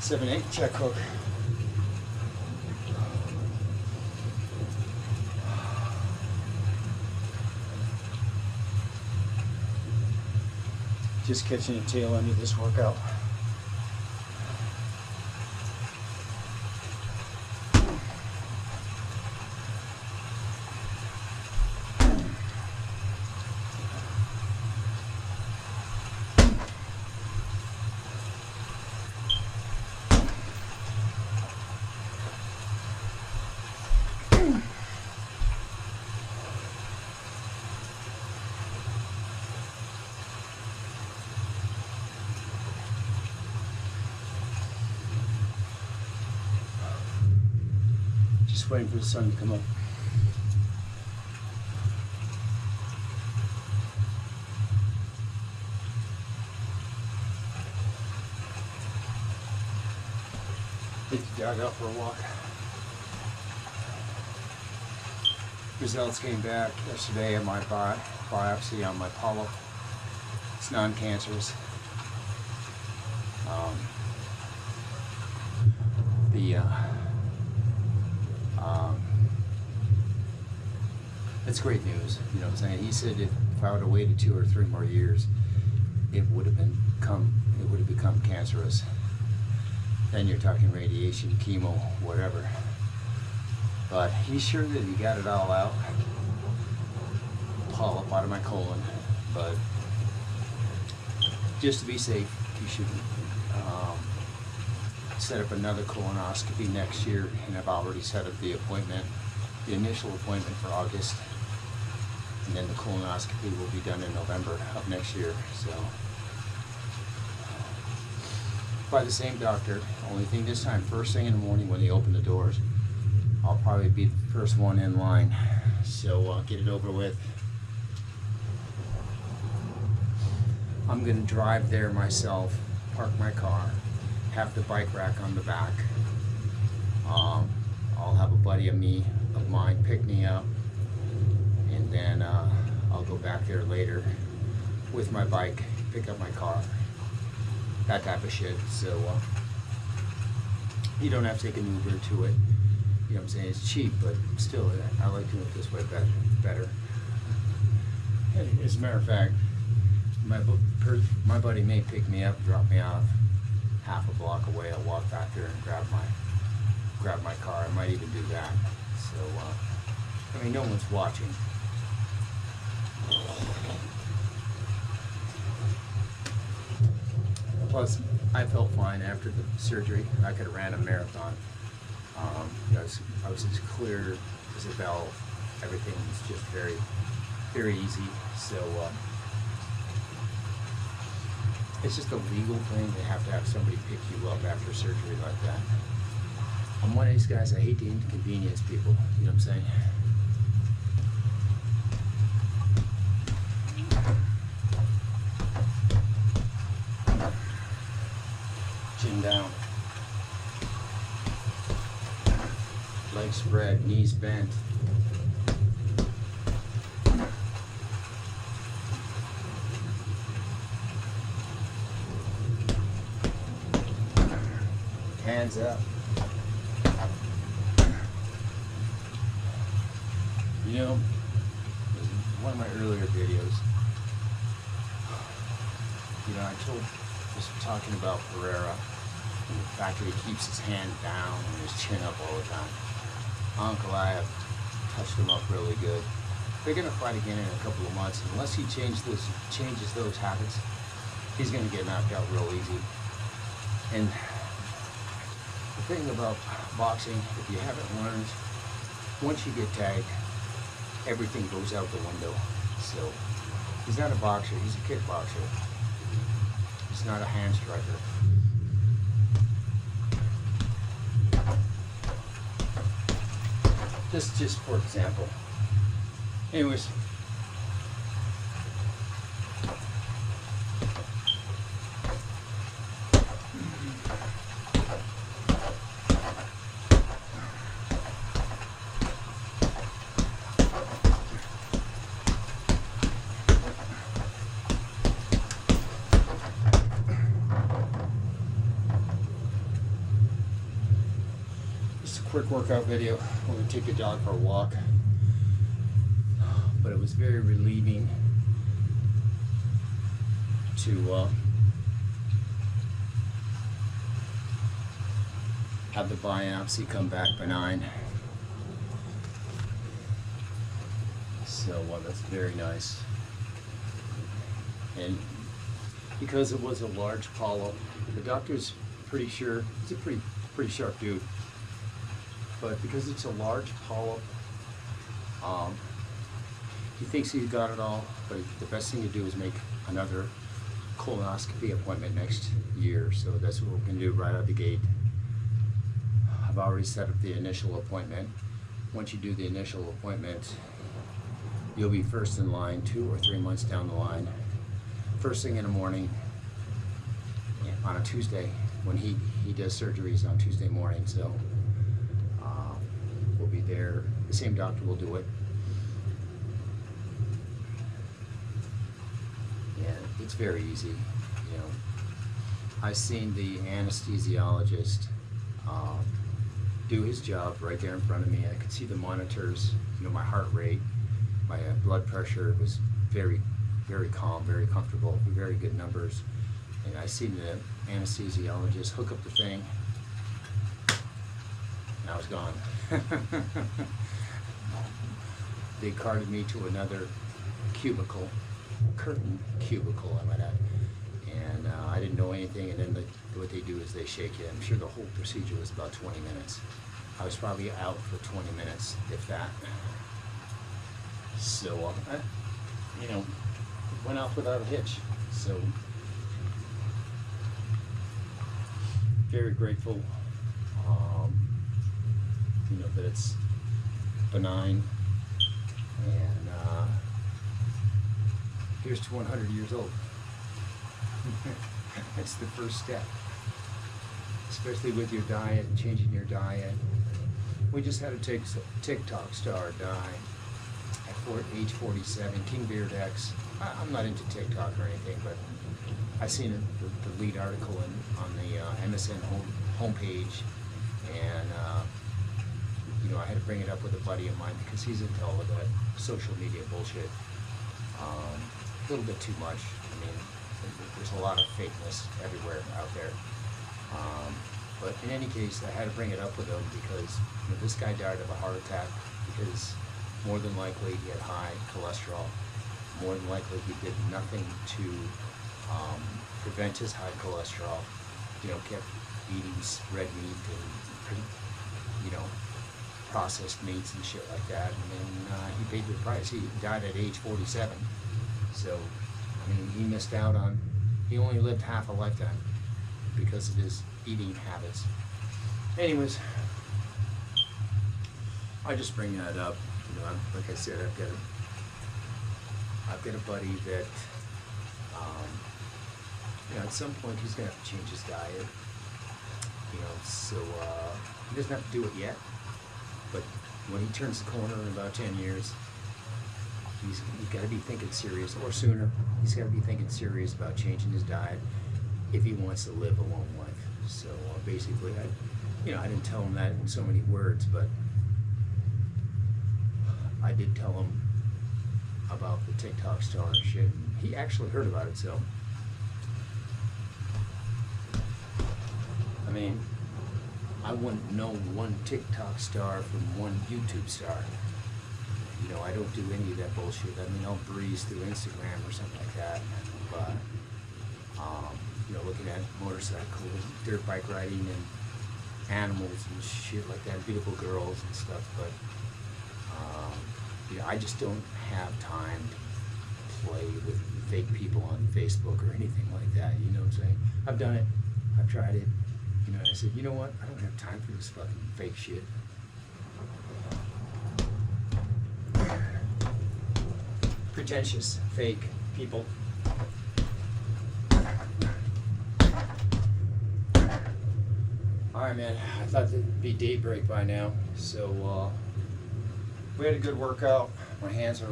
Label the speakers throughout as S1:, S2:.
S1: Seven, eight, check hook. Just catching the tail end of this workout. Just waiting for the sun to come up. Take the dog out for a walk. Results came back yesterday at my biopsy on my polyp. It's non-cancerous. It's great news, you know what I'm saying? He said if I would have waited 2 or 3 more years, it would have become cancerous. Then you're talking radiation, chemo, whatever. But he's sure that he got it all out. Polyp out of my colon, but just to be safe, you should set up another colonoscopy next year, and I've already set up the appointment, the initial appointment for August, and then the colonoscopy will be done in November of next year. So by the same doctor. Only thing this time, first thing in the morning when they open the doors, I'll probably be the first one in line. So get it over with. I'm gonna drive there myself, park my car, have the bike rack on the back. I'll have a buddy of mine pick me up, and then I'll go back there later with my bike, pick up my car, that type of shit. So you don't have to take an Uber to it. You know what I'm saying? It's cheap, but still, I like doing it this way better. As a matter of fact, my buddy may pick me up, drop me off half a block away, I'll walk back there and grab my car. I might even do that. So, I mean, no one's watching. Plus, I felt fine after the surgery. I could have ran a marathon. I was as clear as a bell. Everything was just very, very easy. So, it's just a legal thing to have somebody pick you up after surgery like that. I'm one of these guys, I hate to inconvenience people, you know what I'm saying? Chin down. Legs spread, knees bent. Hands up. You know, one of my earlier videos, you know, I was talking about Pereira and the fact that he keeps his hand down and his chin up all the time. Uncle, I have touched him up really good. They're going to fight again in a couple of months. Unless he changes those habits, he's going to get knocked out real easy. And the thing about boxing, if you haven't learned, once you get tagged, everything goes out the window. So he's not a boxer, he's a kickboxer. He's not a hand striker. Just for example. Anyways. Quick workout video. I'm going to take the dog for a walk. But it was very relieving to have the biopsy come back benign. So that's very nice. And because it was a large polyp, the doctor's pretty sure, he's a pretty sharp dude. But because it's a large polyp, he thinks he's got it all, but the best thing to do is make another colonoscopy appointment next year. So that's what we're going to do right out of the gate. I've already set up the initial appointment. Once you do the initial appointment, you'll be first in line 2 or 3 months down the line. First thing in the morning, on a Tuesday, when he does surgeries on Tuesday morning. So we'll be there. The same doctor will do it. Yeah, it's very easy. You know, I've seen the anesthesiologist do his job right there in front of me. I could see the monitors. You know, my heart rate, my blood pressure was very, very calm, very comfortable, very good numbers. And I seen the anesthesiologist hook up the thing. And I was gone. They carted me to another cubicle, curtain cubicle, I might add, and I didn't know anything. And then what they do is they shake you. I'm sure the whole procedure was about 20 minutes. I was probably out for 20 minutes, if that. So, you know, went off without a hitch. So, very grateful. You know, that it's benign, and here's to 100 years old. That's the first step, especially with your diet and changing your diet. We just had a TikTok star die at age 47, King Beard X. I'm not into TikTok or anything, but I seen the lead article on the MSN homepage, and you know, I had to bring it up with a buddy of mine because he's into all of that social media bullshit. A little bit too much. I mean, there's a lot of fakeness everywhere out there. Um, but in any case, I had to bring it up with him because this guy died of a heart attack because more than likely he had high cholesterol. More than likely he did nothing to prevent his high cholesterol. Kept eating red meat and processed meats and shit like that, and then he paid the price. He died at age 47. So, he missed out on. He only lived half a lifetime because of his eating habits. Anyways, I just bring that up. Like I said, I've got a buddy that, at some point he's gonna have to change his diet. So he doesn't have to do it yet, but when he turns the corner in about 10 years, he's got to be thinking serious, or sooner. He's got to be thinking serious about changing his diet if he wants to live a long life. So basically, I didn't tell him that in so many words, but I did tell him about the TikTok star and shit. And he actually heard about it, so. I wouldn't know one TikTok star from one YouTube star. I don't do any of that bullshit. I'll breeze through Instagram or something like that. But, looking at motorcycles, dirt bike riding, and animals and shit like that, beautiful girls and stuff. But, I just don't have time to play with fake people on Facebook or anything like that. You know what I'm saying? I've done it. I've tried it. I said, you know what? I don't have time for this fucking fake shit. Pretentious, fake people. Alright, man. I thought it'd be daybreak by now. So, we had a good workout. My hands are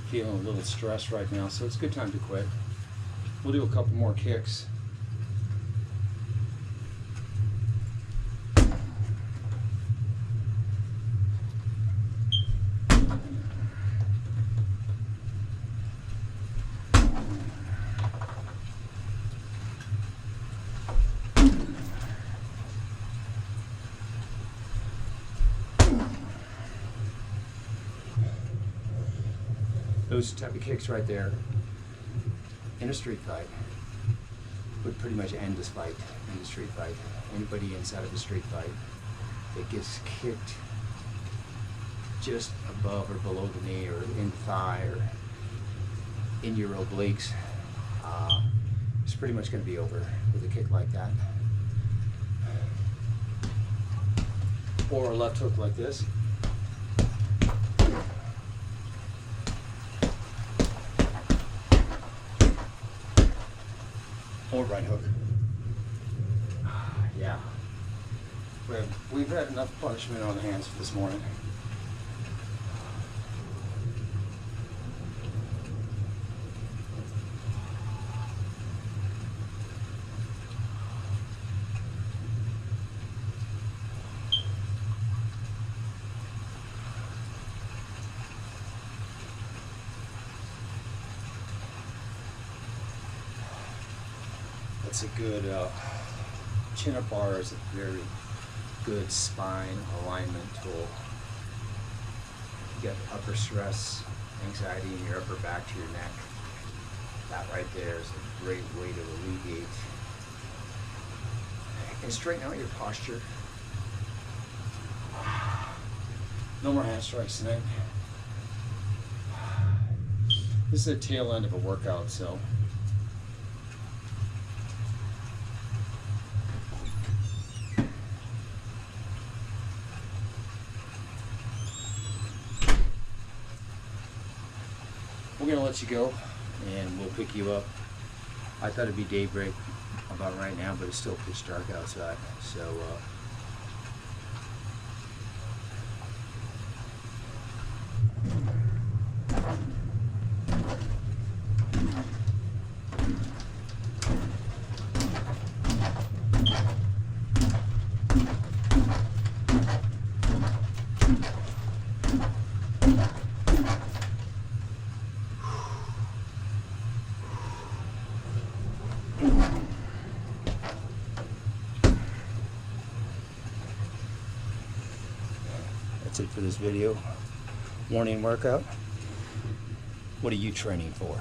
S1: feeling a little stressed right now, so it's a good time to quit. We'll do a couple more kicks. Those type of kicks right there in a street fight would pretty much end this fight in the street fight. Anybody inside of a street fight that gets kicked just above or below the knee or in the thigh or in your obliques, it's pretty much going to be over with a kick like that. Or a left hook like this. Or right hook. Yeah. We've had enough punishment on the hands for this morning. It's a good chin-up bar is a very good spine alignment tool. You get upper stress, anxiety in your upper back to your neck. That right there is a great way to alleviate and straighten out your posture. No more hand strikes tonight. This is the tail end of a workout, so we're going to let you go, and we'll pick you up. I thought it'd be daybreak about right now, but it's still pitch dark outside. So, it for this video. Morning workout. What are you training for?